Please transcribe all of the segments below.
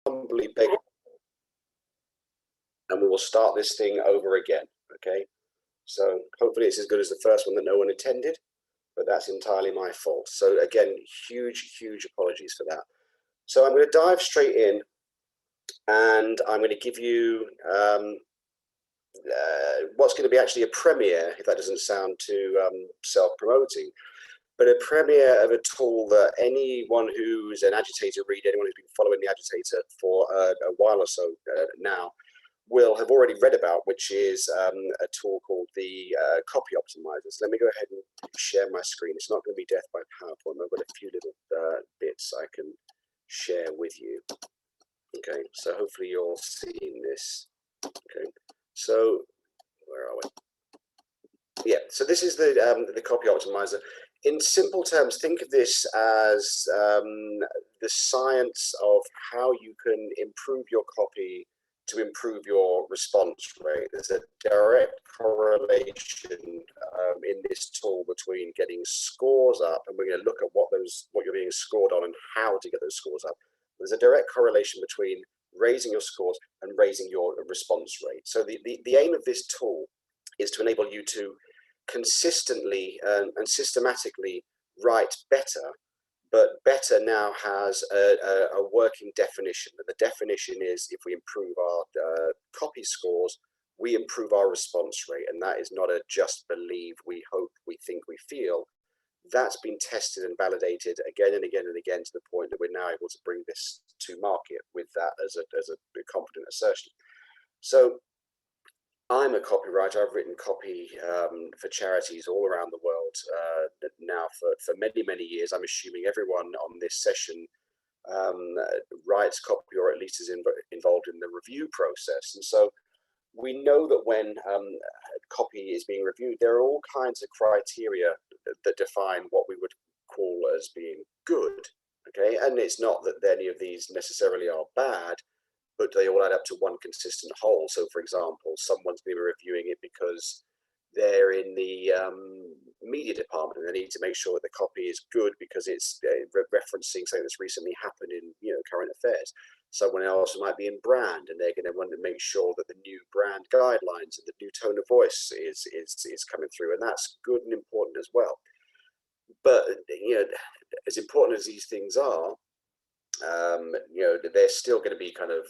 humbly beg, and we will start this thing over again. Okay, so hopefully it's as good as the first one that no one attended, but that's entirely my fault. So again, huge apologies for that. So I'm going to dive straight in, and I'm going to give you what's going to be actually a premiere, if that doesn't sound too self-promoting, but a premiere of a tool that anyone who's an agitator reader, anyone who's been following the agitator for a while or so now, will have already read about, which is a tool called the copy optimizer. So let me go ahead and share my screen. It's not going to be death by PowerPoint. I've got a few little bits I can share with you. Okay, so hopefully you're seeing this. Okay, so where are we? Yeah, so this is the copy optimizer. In simple terms, think of this as the science of how you can improve your copy to improve your response rate. There's a direct correlation in this tool between getting scores up, and we're going to look at what you're being scored on and how to get those scores up. There's a direct correlation between raising your scores and raising your response rate. So the aim of this tool is to enable you to consistently and systematically write better, but better now has a working definition. And the definition is, if we improve our copy scores, we improve our response rate. And that is not a just believe, we hope, we think, we feel. That's been tested and validated again and again and again, to the point that we're now able to bring this to market with that as a confident assertion. So I'm a copywriter. I've written copy for charities all around the world now for many years. I'm assuming everyone on this session writes copy, or at least is involved in the review process. And so we know that when copy is being reviewed, there are all kinds of criteria that define what we would call as being good. Okay, and it's not that any of these necessarily are bad, but they all add up to one consistent whole. So, for example, someone's going to be reviewing it because they're in the media department, and they need to make sure that the copy is good because it's referencing something that's recently happened in current affairs. Someone else might be in brand, and they're going to want to make sure that the new brand guidelines and the new tone of voice is coming through, and that's good and important as well. But as important as these things are, they're still going to be kind of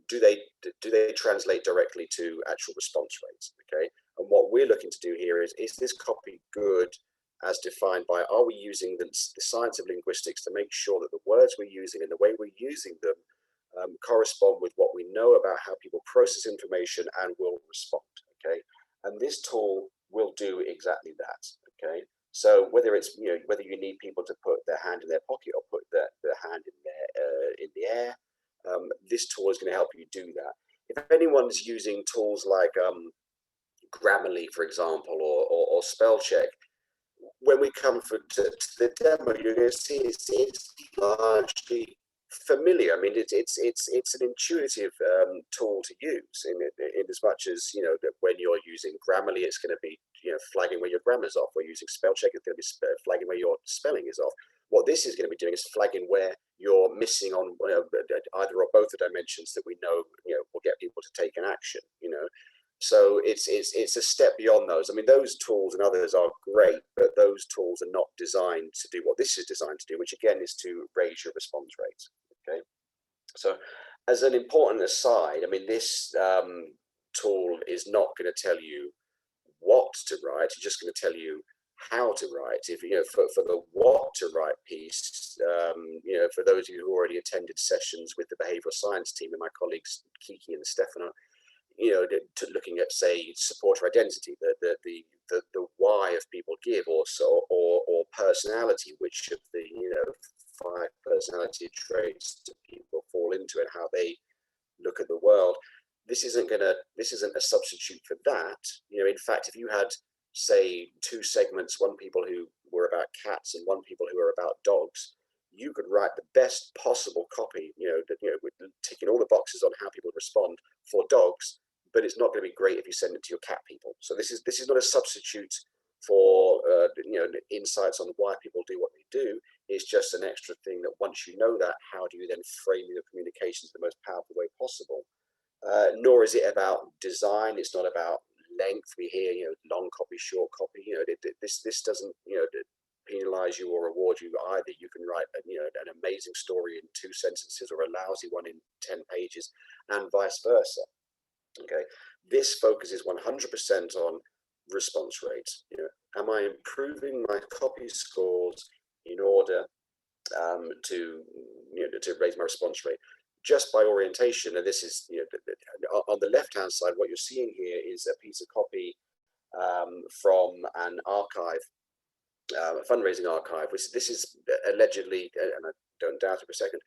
do they translate directly to actual response rates? Okay, and what we're looking to do here is this copy good as defined by, are we using the science of linguistics to make sure that the words we're using and the way we're using them correspond with what we know about how people process information and will respond. Okay, and this tool will do exactly that. Okay, so whether it's whether you need people to put their hand in their pocket or put their hand in the air, this tool is going to help you do that. If anyone's using tools like Grammarly, for example, or spell check, when we come to the demo, you're going to see it's largely familiar. I mean, it's an intuitive tool to use in as much as that when you're using Grammarly, it's going to be flagging where your grammar's off. We're using spell check, it's going to be flagging where your spelling is off. What this is going to be doing is flagging where you're missing on either or both the dimensions that we know will get people to take an action. So it's a step beyond those. I mean, those tools and others are great, but those tools are not designed to do what this is designed to do, which again is to raise your response rates. Okay, so as an important aside, I mean, this tool is not going to tell you what to write. It's just going to tell you how to write. If for the what to write piece, for those of you who already attended sessions with the behavioral science team and my colleagues Kiki and Stefano, looking at, say, supporter identity, the why of people give, or personality, which of the 5 personality traits do people fall into and how they look at the world. This isn't a substitute for that. In fact, if you had, say, 2 segments, one people who were about cats and one people who were about dogs, you could write the best possible copy, ticking all the boxes on how people respond for dogs, but it's not going to be great if you send it to your cat people. So this is not a substitute for insights on why people do what they do. It's just an extra thing that once you know that, how do you then frame your communications in the most powerful way possible? Nor is it about design. It's not about length. We hear, long copy, short copy. This doesn't, penalize you or reward you either. You can write, an amazing story in 2 sentences or a lousy one in 10 pages, and vice versa. Okay, this focuses 100% on response rates. Am I improving my copy scores in order to raise my response rate? Just by orientation, and this is on the left-hand side, what you're seeing here is a piece of copy from an archive, a fundraising archive, which this is allegedly, and I don't doubt it for a second,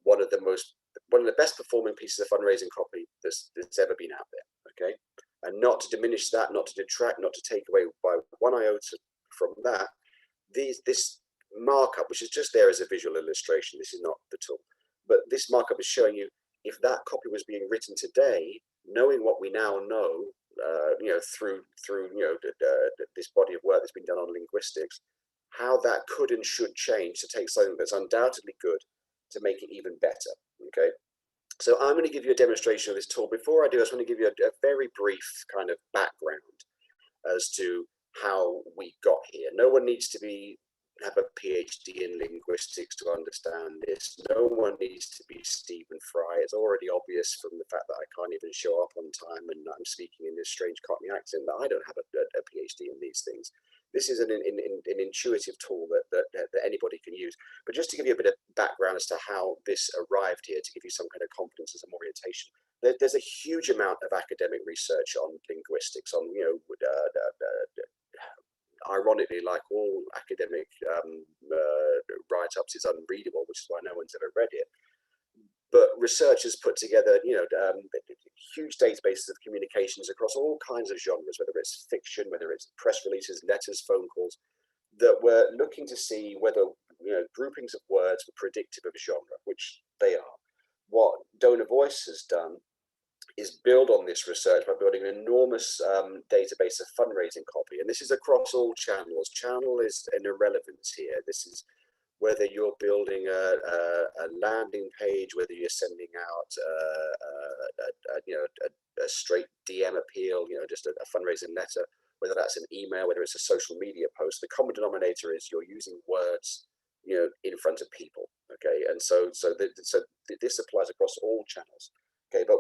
one of the best performing pieces of fundraising copy that's ever been out there. Okay, and not to diminish that, not to detract, not to take away by one iota from that, this markup, which is just there as a visual illustration, this is not the tool, but this markup is showing you if that copy was being written today, knowing what we now know, through this body of work that's been done on linguistics, how that could and should change to take something that's undoubtedly good to make it even better. Okay, so I'm going to give you a demonstration of this tool. Before I do, I just want to give you a very brief kind of background as to how we got here. No one needs to have a PhD in linguistics to understand this. No one needs to be Stephen Fry. It's already obvious from the fact that I can't even show up on time and I'm speaking in this strange Cockney accent that I don't have a PhD in these things. This is an intuitive tool that anybody can use. But just to give you a bit of background as to how this arrived here, to give you some kind of confidence and some orientation, there's a huge amount of academic research on linguistics, on ironically, like all academic write-ups, is unreadable, which is why no one's ever read it. But researchers put together, huge databases of communications across all kinds of genres, whether it's fiction, whether it's press releases, letters, phone calls, that were looking to see whether groupings of words were predictive of a genre, which they are. What Donor Voice has done is build on this research by building an enormous database of fundraising copy, and this is across all channels. Channel is an irrelevance here. This is whether you're building a landing page, whether you're sending out a straight DM appeal, just a fundraising letter, whether that's an email, whether it's a social media post. The common denominator is you're using words, in front of people. Okay, and so this applies across all channels. Okay, but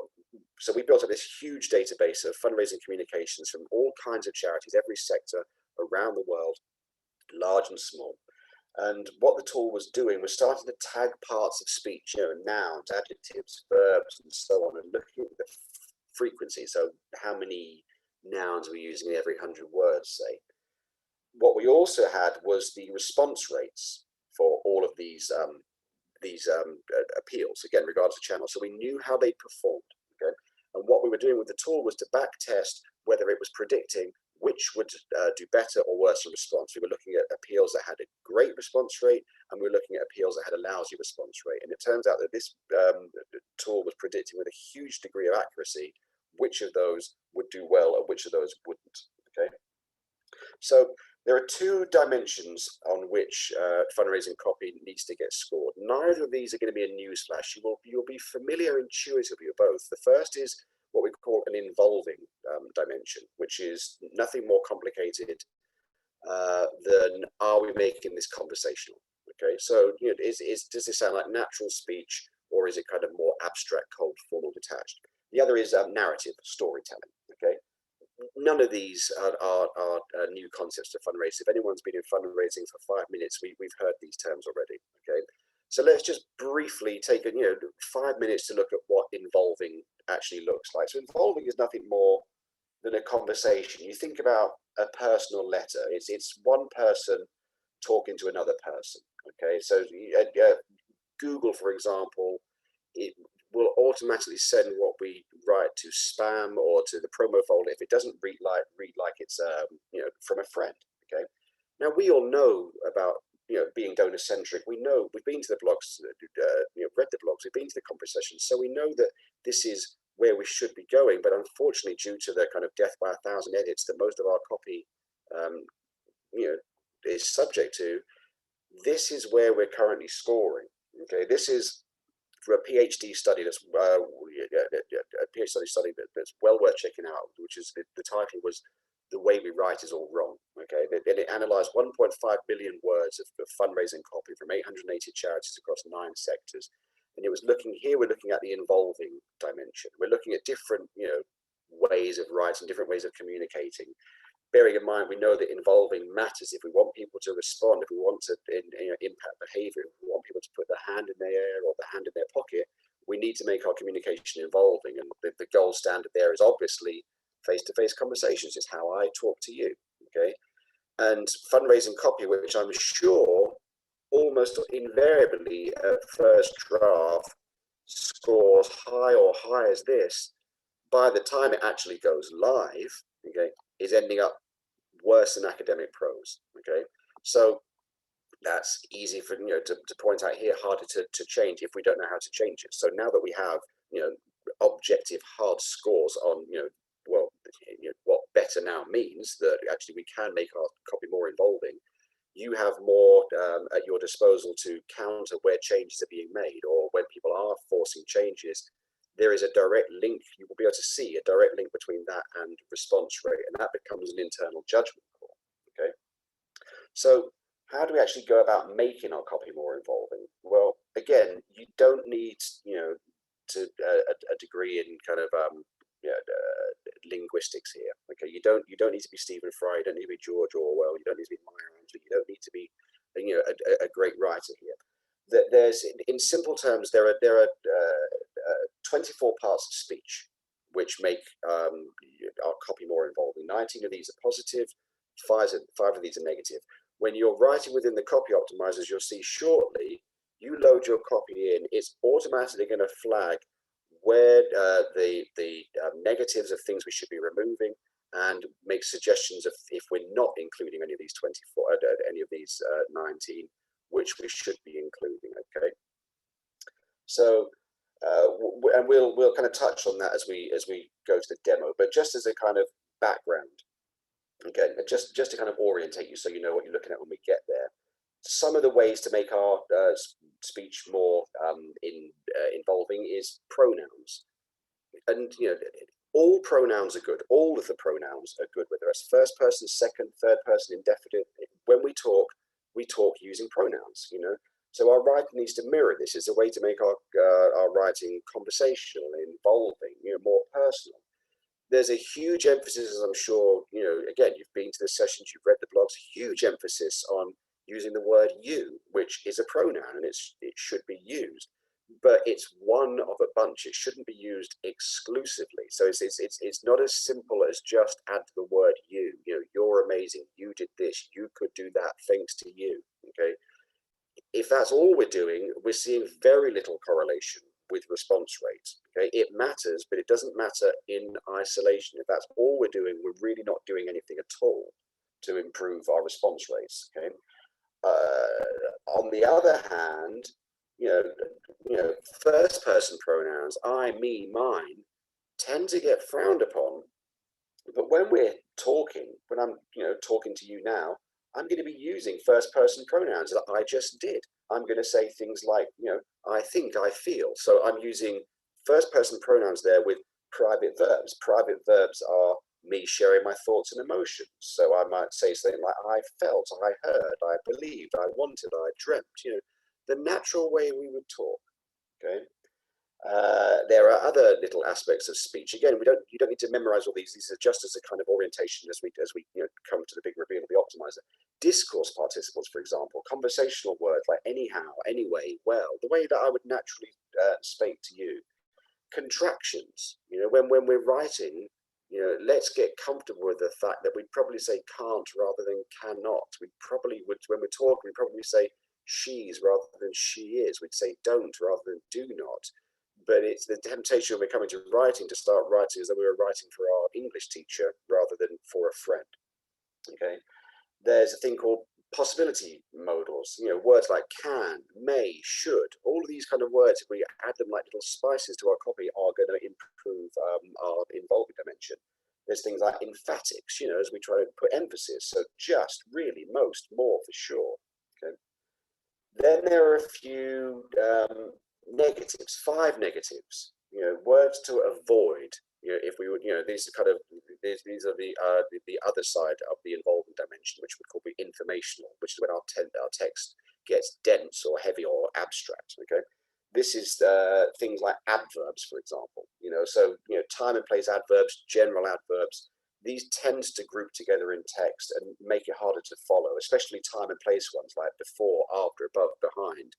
so we built up this huge database of fundraising communications from all kinds of charities, every sector around the world, large and small. And what the tool was doing was starting to tag parts of speech, nouns, adjectives, verbs, and so on, and looking at the frequency. So how many nouns we're using in every 100 words, say. What we also had was the response rates for all of these appeals, again, regardless of channel. So we knew how they performed. Okay? And what we were doing with the tool was to back test whether it was predicting which would do better or worse in response. We were looking at appeals that had a great response rate, and we were looking at appeals that had a lousy response rate. And it turns out that this tool was predicting with a huge degree of accuracy which of those would do well and which of those wouldn't. Okay, so there are 2 dimensions on which fundraising copy needs to get scored. Neither of these are going to be a newsflash. You'll be familiar intuitively with both. The first is what we call an involving dimension, which is nothing more complicated than, are we making this conversational? Okay, so does this sound like natural speech, or is it kind of more abstract, cold, formal, detached? The other is narrative, storytelling. Okay, none of these are new concepts to fundraising. If anyone's been in fundraising for 5 minutes, we've heard these terms already. Okay, so let's just briefly take 5 minutes to look at what involving actually looks like. So involving is nothing more than a conversation. You think about a personal letter. It's one person talking to another person. Okay, so Google, for example, it will automatically send what we write to spam or to the promo folder if it doesn't read like it's from a friend. Okay, now we all know about being donor centric. We know, we've been to the blogs, read the blogs, we've been to the conference sessions, so we know that this is where we should be going. But unfortunately, due to the kind of death by 1,000 edits that most of our copy is subject to, this is where we're currently scoring. Okay, this is for a PhD study that's a PhD study that's well worth checking out, which is the title was "The Way We Write Is All Wrong." Okay, and it analysed 1.5 billion words of fundraising copy from 880 charities across 9 sectors, and it was looking here. We're looking at the involving dimension. We're looking at different, ways of writing, different ways of communicating. Bearing in mind, we know that involving matters. If we want people to respond, if we want to impact behavior, if we want people to put their hand in the air or their hand in their pocket, we need to make our communication involving. And the gold standard there is obviously face-to-face conversations. It's how I talk to you, okay? And fundraising copy, which I'm sure almost invariably at first draft scores high or high as this, by the time it actually goes live, okay, is ending up worse than academic prose. Okay, so that's easy for to point out here, harder to change if we don't know how to change it. So now that we have objective hard scores on what better now means, that actually we can make our copy more involving, you have more at your disposal to counter where changes are being made, or when people are forcing changes. There is a direct link. You will be able to see a direct link between that and response rate, and that becomes an internal judgment call. Okay, so how do we actually go about making our copy more involving? Well, again, you don't need to a degree in kind of linguistics here. Okay, you don't need to be Stephen Fry, you don't need to be George Orwell, you don't need to be Maya Angelou, you don't need to be a great writer here. There's, in simple terms, there are 24 parts of speech which make our copy more involving. 19 of these are positive, 5 of these are negative. When you're writing within the copy optimizers, you'll see shortly, you load your copy in, it's automatically going to flag where the negatives of things we should be removing, and make suggestions of if we're not including any of these 24, any of these 19, which we should be including. Okay, so and we'll kind of touch on that as we go to the demo, but just as a kind of background, again, just to kind of orientate you so you know what you're looking at when we get there. Some of the ways to make our speech more involving is pronouns, and all pronouns are good. All of the pronouns are good, whether it's first person, second, third person, indefinite. When we talk using pronouns. So our writing needs to mirror this. It's a way to make our writing conversational, involving, more personal. There's a huge emphasis, as I'm sure, again, you've been to the sessions, you've read the blogs, huge emphasis on using the word you, which is a pronoun, and it should be used, but it's one of a bunch. It shouldn't be used exclusively. So it's not as simple as just add the word you. You're amazing. You did this. You could do that. Thanks to you. Okay. If that's all we're doing, we're seeing very little correlation with response rates. Okay, it matters, but it doesn't matter in isolation. If that's all we're doing, we're really not doing anything at all to improve our response rates. Okay. On the other hand, first person pronouns, I, me, mine, tend to get frowned upon. But when we're talking, when I'm talking to you now, I'm going to be using first person pronouns that I just did. I'm going to say things like, I think, I feel. So I'm using first person pronouns there with private verbs. Private verbs are me sharing my thoughts and emotions. So I might say something like, I felt, I heard, I believed, I wanted, I dreamt, the natural way we would talk. Okay. There are other little aspects of speech. Again, you don't need to memorize all these. These are just as a kind of orientation as we come to the big reveal of the optimizer. Discourse participles, for example, conversational words like anyhow, anyway, well, the way that I would naturally speak to you. Contractions, when we're writing, let's get comfortable with the fact that we'd probably say can't rather than cannot. We probably would, when we're talking, we'd probably say she's rather than she is. We'd say don't rather than do not. But it's the temptation when we're coming to writing to start writing as though we were writing for our English teacher rather than for a friend. Okay, there's a thing called possibility modals. Words like can, may, should. All of these kind of words, if we add them like little spices to our copy, are going to improve our involving dimension. There's things like emphatics. As we try to put emphasis. So just, really, most, more, for sure. Okay. Then there are a few negatives, 5 negatives. Words to avoid. If we would, these are kind of these are the other side of the involvement dimension, which we call the informational, which is when our text gets dense or heavy or abstract. Okay, this is things like adverbs, for example. So time and place adverbs, general adverbs. These tends to group together in text and make it harder to follow, especially time and place ones like before, after, above, behind.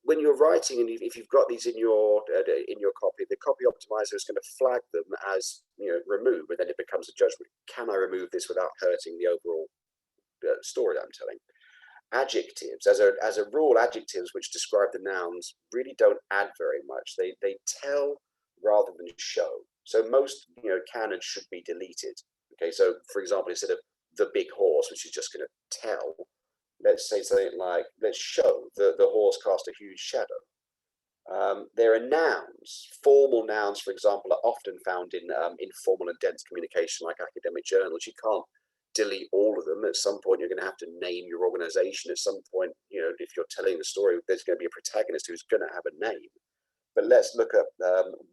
When you're writing, and if you've got these in your copy, the copy optimizer is going to flag them as remove, and then it becomes a judgment. Can I remove this without hurting the overall story I'm telling? Adjectives, as a rule, adjectives which describe the nouns really don't add very much. They tell rather than show. So most can and should be deleted. Okay, so for example, instead of the big horse, which is just going to tell, let's say something like, let's show the horse cast a huge shadow. There are nouns. Formal nouns, for example, are often found in informal and dense communication, like academic journals. You can't delete all of them. At some point, you're going to have to name your organization. At some point, if you're telling the story, there's going to be a protagonist who's going to have a name. But let's look at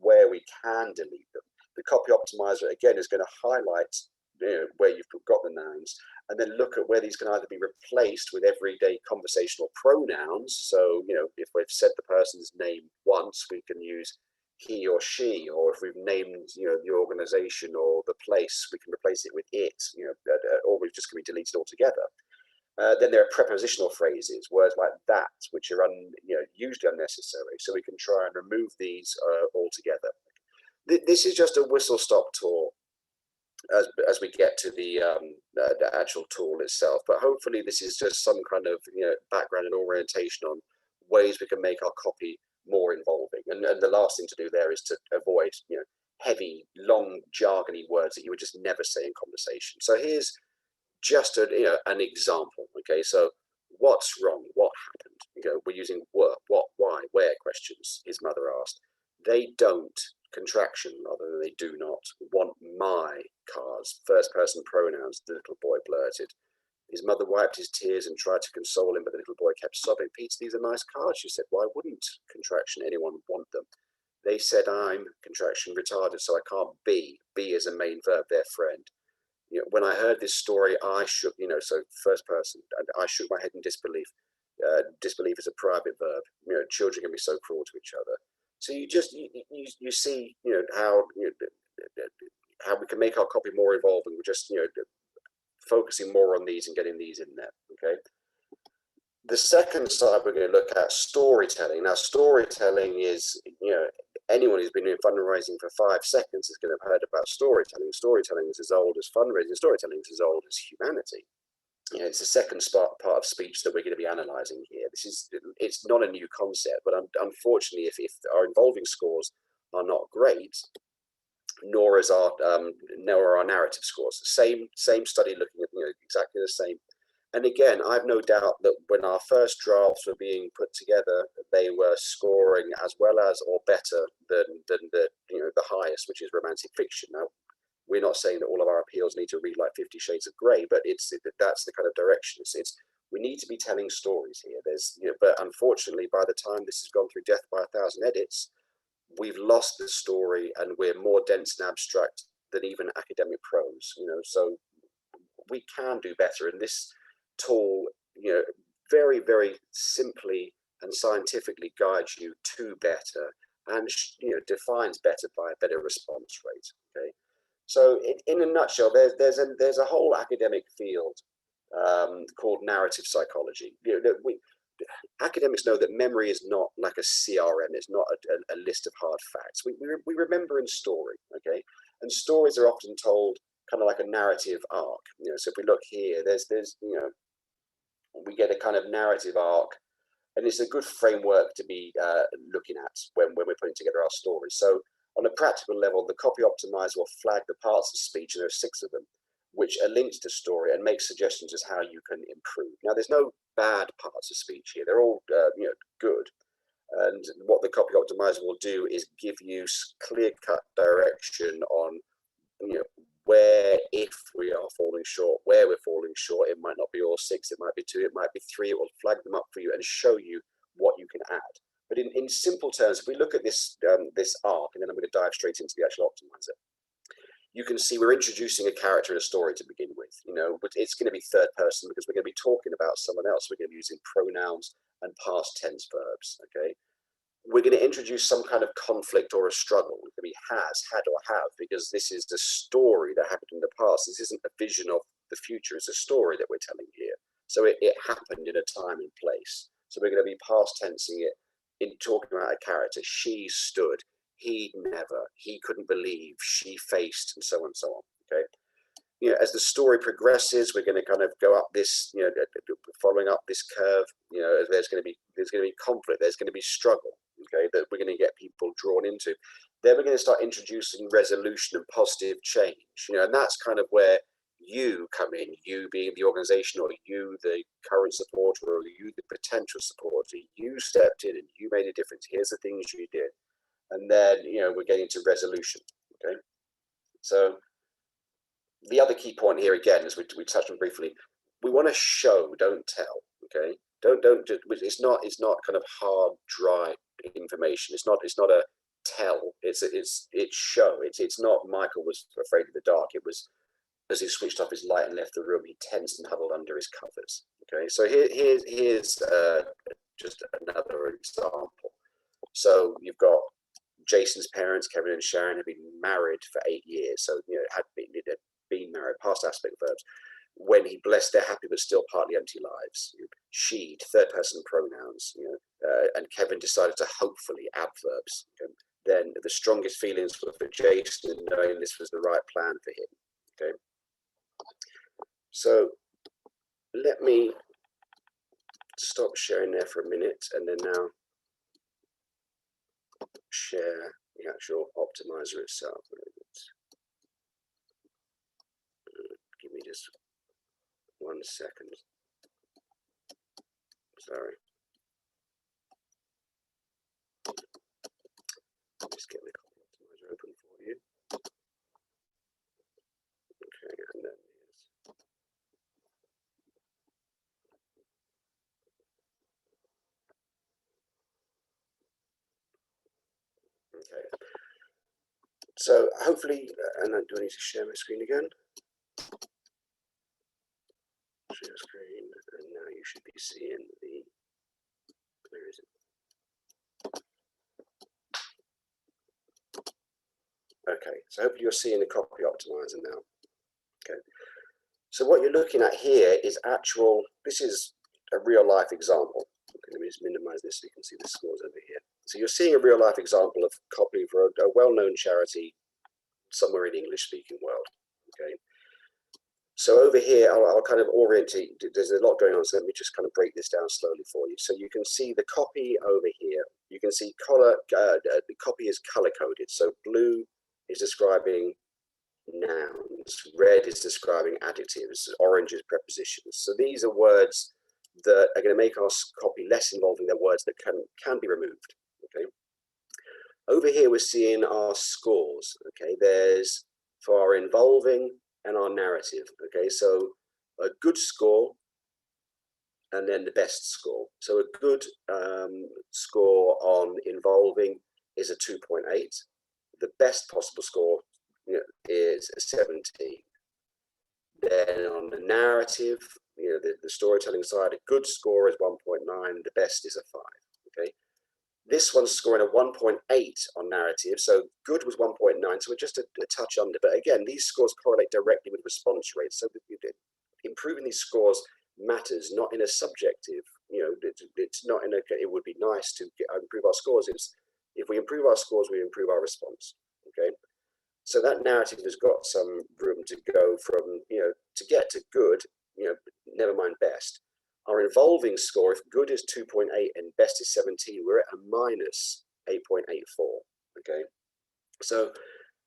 where we can delete them. The copy optimizer, again, is going to highlight where you've got the nouns, and then look at where these can either be replaced with everyday conversational pronouns. So, if we've said the person's name once, we can use he or she, or if we've named, the organization or the place, we can replace it with it, or we're just going to be deleted altogether. Then there are prepositional phrases, words like that, which are usually unnecessary. So we can try and remove these altogether. This is just a whistle-stop tour as we get to the actual tool itself. But hopefully this is just some kind of background and orientation on ways we can make our copy more involving. And the last thing to do there is to avoid heavy, long, jargony words that you would just never say in conversation. So here's just an example. Okay, so what's wrong? What happened? We're using what, why, where questions. His mother asked. They don't, contraction rather than they do not, want my cars. First person pronouns, the little boy blurted. His mother wiped his tears and tried to console him, but the little boy kept sobbing. Peter, these are nice cars, she said. Why wouldn't, contraction, anyone want them? They said I'm, contraction, retarded, so I can't be. Be is a main verb, their friend. When I heard this story, I shook, so first person, I shook my head in disbelief. Disbelief is a private verb. Children can be so cruel to each other. So you see, how we can make our copy more evolving. We're just, focusing more on these and getting these in there. Okay. The second side we're going to look at storytelling. Now, storytelling is, anyone who's been doing fundraising for 5 seconds is going to have heard about storytelling. Storytelling is as old as fundraising. Storytelling is as old as humanity. It's the second part of speech that we're going to be analysing here. It's not a new concept, but unfortunately, if our involving scores are not great, nor are our narrative scores. Same study looking at exactly the same. And again, I've no doubt that when our first drafts were being put together, they were scoring as well as or better than the highest, which is romantic fiction. Now, we're not saying that all of our appeals need to read like 50 Shades of Grey, but that's the kind of direction. We need to be telling stories here. But unfortunately, by the time this has gone through death by 1,000 edits, we've lost the story and we're more dense and abstract than even academic prose. So we can do better. And this tool, very, very simply and scientifically guides you to better and defines better by a better response rate. Okay. So in a nutshell, there's a whole academic field called narrative psychology. Academics know that memory is not like a CRM. It's not a list of hard facts. We remember in story, okay? And stories are often told kind of like a narrative arc. So if we look here, there's we get a kind of narrative arc, and it's a good framework to be looking at when we're putting together our stories. So on a practical level, the copy optimizer will flag the parts of speech, and there are 6 of them, which are linked to story and make suggestions as how you can improve. Now, there's no bad parts of speech here. They're all good. And what the copy optimizer will do is give you clear-cut direction on where if we are falling short, where we're falling short. It might not be all 6, it might be 2, it might be 3. It will flag them up for you and show you what you can add. But in simple terms, if we look at this this arc, and then I'm going to dive straight into the actual optimizer, you can see we're introducing a character and a story to begin with, but it's going to be third person because we're going to be talking about someone else. We're going to be using pronouns and past tense verbs, okay? We're going to introduce some kind of conflict or a struggle. It could be has, had, or have, because this is the story that happened in the past. This isn't a vision of the future. It's a story that we're telling here. So it happened in a time and place. So we're going to be past tensing it in talking about a character. She stood, he never, he couldn't believe, she faced, and so on and so on. Okay. As the story progresses, we're going to kind of go up this, following up this curve. There's going to be conflict. There's going to be struggle. Okay, that we're going to get people drawn into. Then we're going to start introducing resolution and positive change. And that's kind of where you come in. You being the organization, or you the current supporter, or you the potential supporter. You stepped in and you made a difference. Here's the things you did, and then we're getting to resolution. Okay, so the other key point here again, as we touched on briefly, we want to show, don't tell. Okay, don't it's not kind of hard, dry information. It's not a tell. It's show. It's not Michael was afraid of the dark. It was as he switched off his light and left the room, he tensed and huddled under his covers. Okay, so here's just another example. So you've got Jason's parents, Kevin and Sharon, have been married for 8 years. So had been married, past aspect verbs. When he blessed their happy but still partly empty lives. She, third person pronouns, and Kevin decided to hopefully adverbs. Then the strongest feelings were for Jason, knowing this was the right plan for him. Okay. So let me stop sharing there for a minute and then now share the actual optimizer itself. Give me just 1 second. Sorry. Just get the copy optimizer open for you. Okay, and then okay. So hopefully, and then do I need to share my screen again? Share screen, and now you should be seeing the. Where is it? Okay, so hopefully you're seeing the copy optimizer now. Okay, so what you're looking at here is actual. This is a real life example. Okay, let me just minimize this so you can see the scores over here. So you're seeing a real life example of copying for a well-known charity somewhere in the English-speaking world. Okay. So over here, I'll kind of orientate. There's a lot going on, so let me just kind of break this down slowly for you. So you can see the copy over here. You can see the copy is color-coded. So blue is describing nouns, red is describing adjectives, orange is prepositions. So these are words that are going to make our copy less involving. They're words that can be removed. Okay. Over here, we're seeing our scores. Okay, there's for our involving and our narrative. Okay, so a good score and then the best score. So a good score on involving is a 2.8. The best possible score is a 17. Then on the narrative, the storytelling side, a good score is 1.9. The best is a 5. Okay. This one's scoring a 1.8 on narrative, so good was 1.9, so we're just a touch under. But again, these scores correlate directly with response rates, so improving these scores matters, not in a subjective, it's not in a, it would be nice to improve our scores. It's, if we improve our scores, we improve our response, okay? So that narrative has got some room to go from, to get to good, never mind best. Our involving score, if good is 2.8 and best is 17, we're at a minus 8.84, okay? So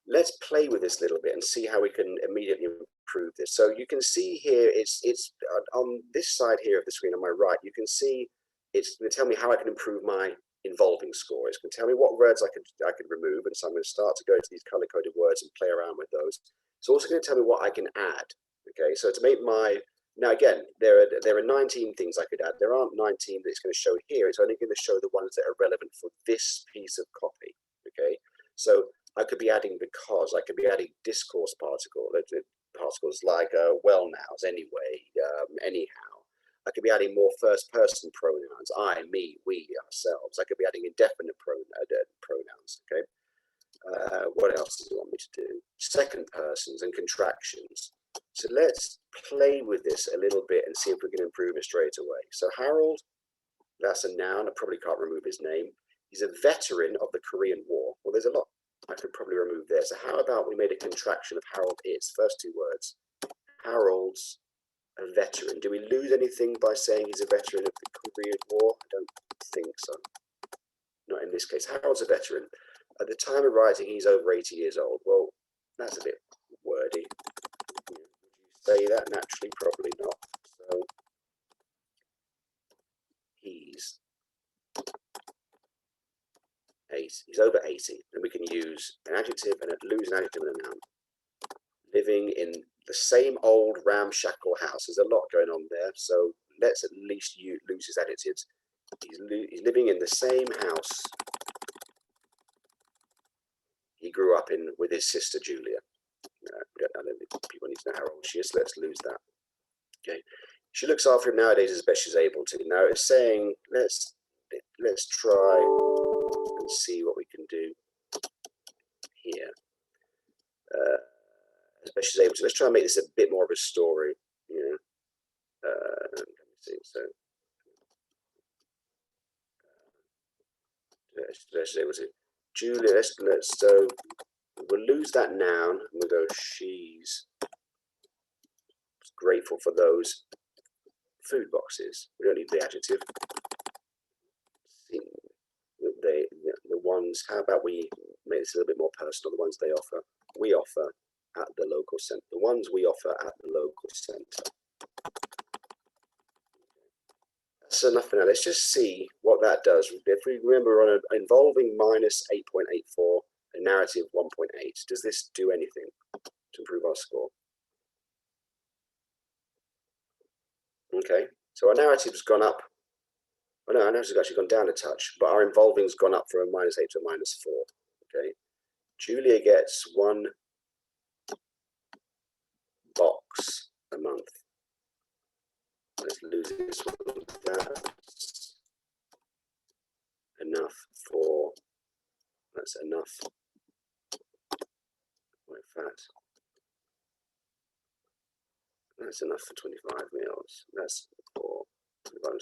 let's play with this a little bit and see how we can immediately improve this. So you can see here, it's on this side here of the screen on my right, you can see it's going to tell me how I can improve my involving score. It's going to tell me what words I could remove, and so I'm going to start to go to these color-coded words and play around with those. It's also going to tell me what I can add. Okay, so to make my, now again, there are 19 things I could add. There aren't 19 that it's going to show here. It's only going to show the ones that are relevant for this piece of copy. Okay, so I could be adding because, I could be adding discourse particles like well nows, anyway, anyhow. I could be adding more first person pronouns, I, me, we, ourselves. I could be adding indefinite pronouns. Okay. What else does it want me to do? Second persons and contractions. So let's play with this a little bit and see if we can improve it straight away. So Harold, that's a noun. I probably can't remove his name. He's a veteran of the Korean War. Well, there's a lot I could probably remove there. So how about we made a contraction of Harold is, first two words. Harold's a veteran. Do we lose anything by saying he's a veteran of the Korean War? I don't think so. Not in this case. Harold's a veteran. At the time of writing, he's over 80 years old. Well, that's a bit wordy. Would you say that naturally? Probably not. So he's 80. He's over 80. And we can use an adjective and lose an adjective and a noun. Living in the same old ramshackle house. There's a lot going on there. So let's at least lose his adjectives. He's living in the same house he grew up in with his sister Julia. I don't think people need to know how old she is. So let's lose that. Okay. She looks after him nowadays as best she's able to. Now it's saying let's try and see what we can do here. As best she's able to. Let's try and make this a bit more of a story. You know. Let me see. So she's able to. Julia. So we'll lose that noun. And we'll go. She's grateful for those food boxes. We don't need the adjective. The ones, how about we make this a little bit more personal, the ones we offer at the local centre. The ones we offer at the local centre. That's enough for now. Let's just see what that does. If we remember on involving minus 8.84, a narrative 1.8, does this do anything to improve our score? Okay, so our narrative's gone up. Oh no, our narrative's actually gone down a touch, but our involving's gone up from a -8 to a -4. Okay, Julia gets 1 box a month. Let's lose this one. That's enough for. That's enough. In fact, that's enough for 25 meals. That's for 25.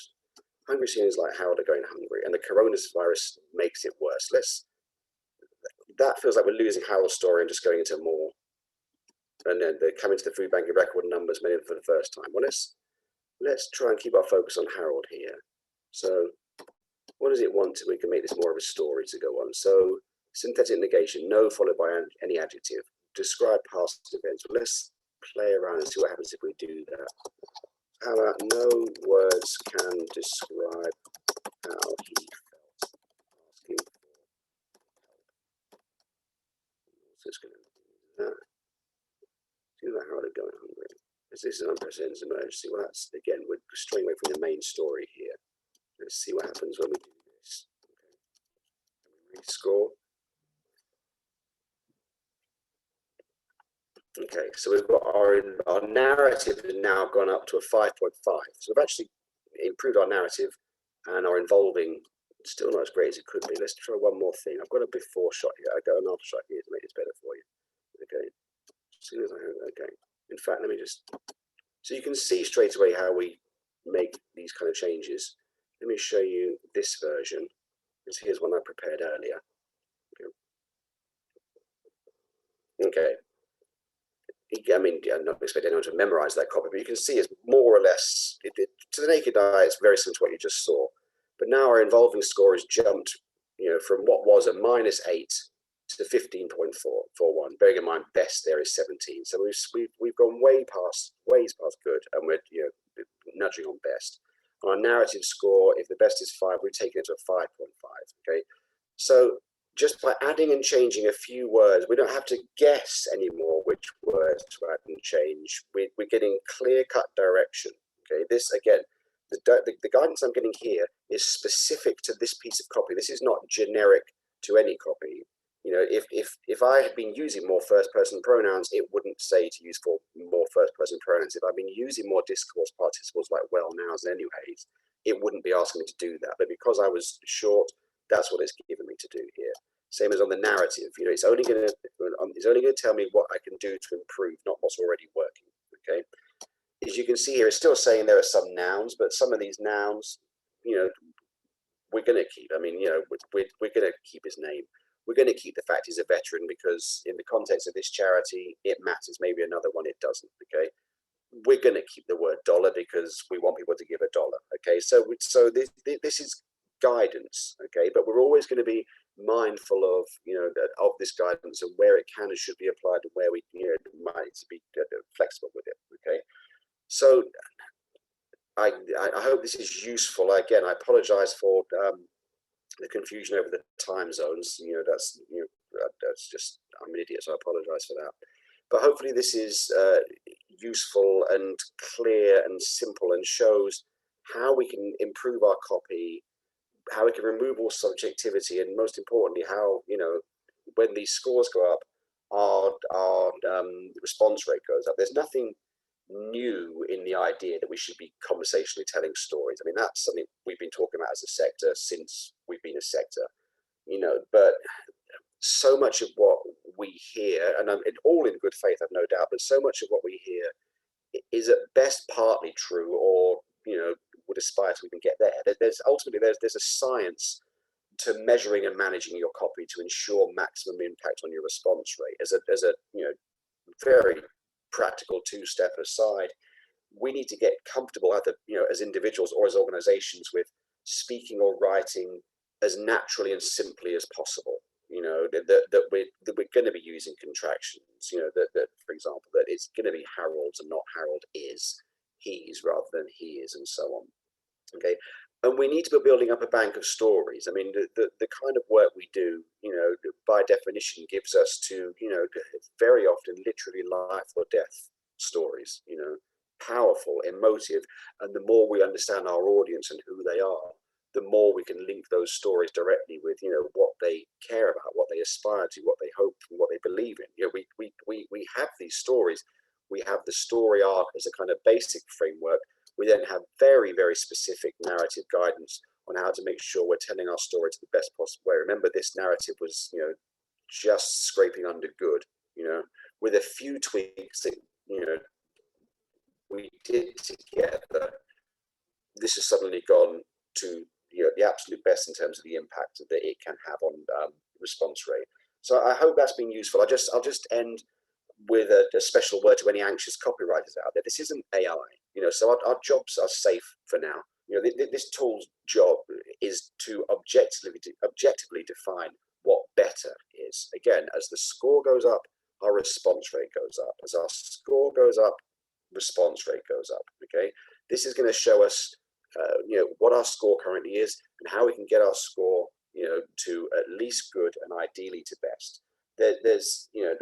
Hungry scenes like Harold are going hungry, and the coronavirus makes it worse. That feels like we're losing Harold's story and just going into more. And then they're coming to the food bank in record numbers, many of them for the first time. Well, let's try and keep our focus on Harold here. So what does it want to, we can make this more of a story to go on. So synthetic negation, no followed by any adjective. Describe past events. Well, let's play around and see what happens if we do that. How about no words can describe how he felt asking for help. So it's going to do that. Do that, Harold going hungry. This is an unprecedented emergency. Well, that's, again, we're straying away from the main story here. Let's see what happens when we do this. Okay. And we rescore. Okay, so we've got our narrative has now gone up to a 5.5. So we've actually improved our narrative, and our involving still not as great as it could be. Let's try one more thing. I've got a before shot here. I've got an after shot here to make this better for you. Okay. As soon as okay. In fact, let me just, so you can see straight away how we make these kind of changes. Let me show you this version. Here's one I prepared earlier. Okay. I mean, I'm not expecting anyone to memorize that copy, but you can see it's more or less, to the naked eye, it's very similar to what you just saw. But now our involving score has jumped, from what was a -8 to 15.41. Bearing in mind, best there is 17. So we've gone way past good, and we're nudging on best. On our narrative score, if the best is 5, we're taking it to a 5.5. Okay, so just by adding and changing a few words, we don't have to guess anymore which words to add and change. We're getting clear-cut direction. Okay, this again, the guidance I'm getting here is specific to this piece of copy. This is not generic to any copy. You know, if I had been using more first-person pronouns, it wouldn't say to use more first-person pronouns. If I've been using more discourse participles like well nows anyways, it wouldn't be asking me to do that. But because I was short, that's what it's given me to do here. Same as on the narrative, you know, it's only going to tell me what I can do to improve, not what's already working. Okay, as you can see here, it's still saying there are some nouns, but some of these nouns, you know, we're going to keep. I mean, you know, we're going to keep his name. We're going to keep the fact he's a veteran because in the context of this charity, it matters. Maybe another one it doesn't. Okay, we're going to keep the word dollar because we want people to give $1. Okay, so this is guidance. Okay, but we're always going to be mindful of, you know, of this guidance and where it can and should be applied and where we, you know, might need to be flexible with it. Okay, so I hope this is useful. Again, I apologize for the confusion over the time zones. You know, that's just, I'm an idiot, so I apologize for that. But hopefully this is useful and clear and simple and shows how we can improve our copy, how we can remove all subjectivity, and most importantly, how, you know, when these scores go up, our response rate goes up. There's nothing new in the idea that we should be conversationally telling stories. I mean, that's something we've been talking about as a sector since we've been a sector, you know, but so much of what we hear, and all in good faith, I've no doubt, but so much of what we hear is at best partly true, or, you know, would aspire to even get there. There's ultimately there's a science to measuring and managing your copy to ensure maximum impact on your response rate. As a you know, very practical two-step aside, we need to get comfortable, either, you know, as individuals or as organizations, with speaking or writing as naturally and simply as possible. You know, that we're going to be using contractions. You know, that for example, that it's going to be Harold's and not Harold is, he's rather than he is, and so on. Okay, and we need to be building up a bank of stories. I mean, the kind of work we do, you know, by definition, gives us to, you know, very often literally life or death stories. You know, powerful, emotive, and the more we understand our audience and who they are, the more we can link those stories directly with, you know, what they care about, what they aspire to, what they hope, and what they believe in. You know, we have these stories. We have the story arc as a kind of basic framework. We then have very, very specific narrative guidance on how to make sure we're telling our story to the best possible way. Remember, this narrative was, you know, just scraping under good, you know, with a few tweaks that, you know, we did together. This has suddenly gone to, you know, the absolute best in terms of the impact that it can have on response rate. So I hope that's been useful. I'll just end with a special word to any anxious copywriters out there. This isn't AI, you know, so our jobs are safe for now. You know, this tool's job is to objectively define what better is. Again, as the score goes up, our response rate goes up. As our score goes up, response rate goes up. Okay, this is going to show us, you know, what our score currently is and how we can get our score, you know, to at least good and ideally to best. There's, you know,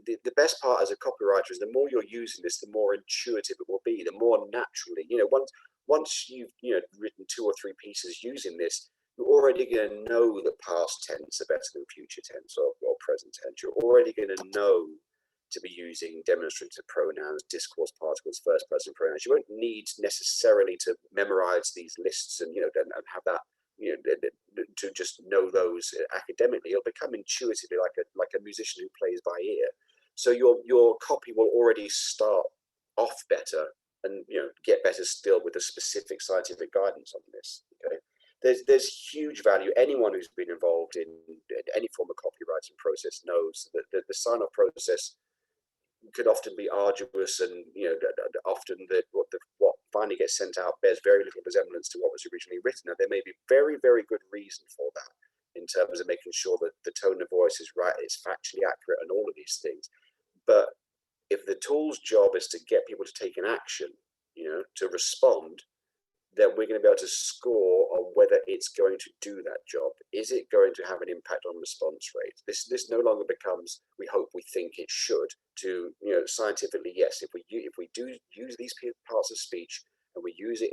the best part as a copywriter is the more you're using this, the more intuitive it will be, the more naturally, you know, once you've, you know, written 2 or 3 pieces using this, you're already going to know that past tense are better than future tense or present tense. You're already going to know to be using demonstrative pronouns, discourse particles, first person pronouns. You won't need necessarily to memorize these lists and, you know, and have that, you know, to just know those academically. It'll become intuitively like a musician who plays by ear. So your copy will already start off better and, you know, get better still with the specific scientific guidance on this. Okay, there's huge value. Anyone who's been involved in any form of copywriting process knows that the sign-off process could often be arduous, and, you know, often what finally gets sent out bears very little resemblance to what was originally written. Now, there may be very, very good reason for that in terms of making sure that the tone of voice is right, it's factually accurate, and all of these things. But if the tool's job is to get people to take an action, you know, to respond, then we're going to be able to score on whether whether it's going to do that job. Is it going to have an impact on response rate? This no longer becomes, we hope, we think it should, to, you know, scientifically, yes, if we do use these parts of speech and we use it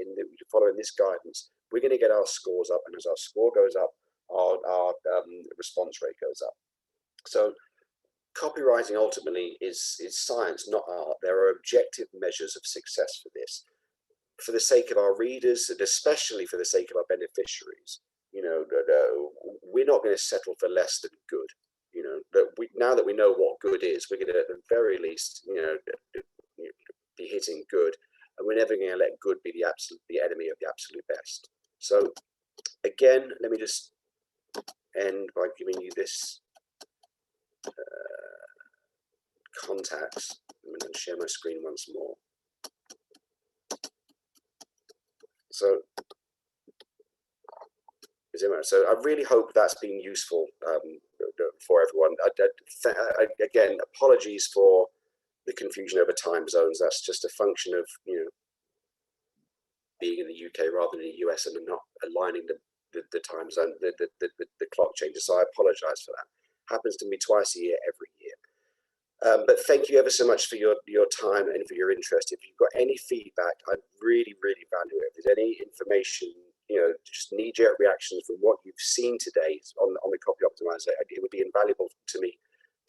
following this guidance, we're going to get our scores up, and as our score goes up, our response rate goes up. So copywriting ultimately is science, not art. There are objective measures of success for this, for the sake of our readers, and especially for the sake of our beneficiaries. You know, we're not going to settle for less than good. You know, now that we know what good is, we're going to, at the very least, you know, be hitting good, and we're never going to let good be the enemy of the absolute best. So again, let me just end by giving you this contacts. I'm going to share my screen once more. So I really hope that's been useful for everyone. Again, apologies for the confusion over time zones. That's just a function of, you know, being in the UK rather than the US and not aligning the time zone, the clock changes. So I apologise for that. Happens to me twice a year, every year. But thank you ever so much for your time and for your interest. If you've got any feedback, I'd really, really value it. If there's any information, you know, just knee-jerk reactions from what you've seen today on the copy optimizer, it would be invaluable to me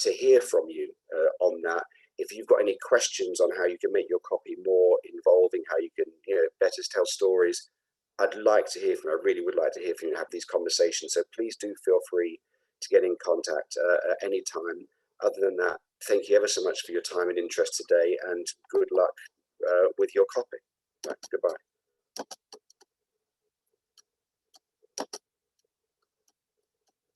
to hear from you on that. If you've got any questions on how you can make your copy more involving, how you can, you know, better tell stories, I'd like to hear from you. I really would like to hear from you and have these conversations. So please do feel free to get in contact at any time. Other than that, thank you ever so much for your time and interest today, and good luck with your copy. Right, goodbye.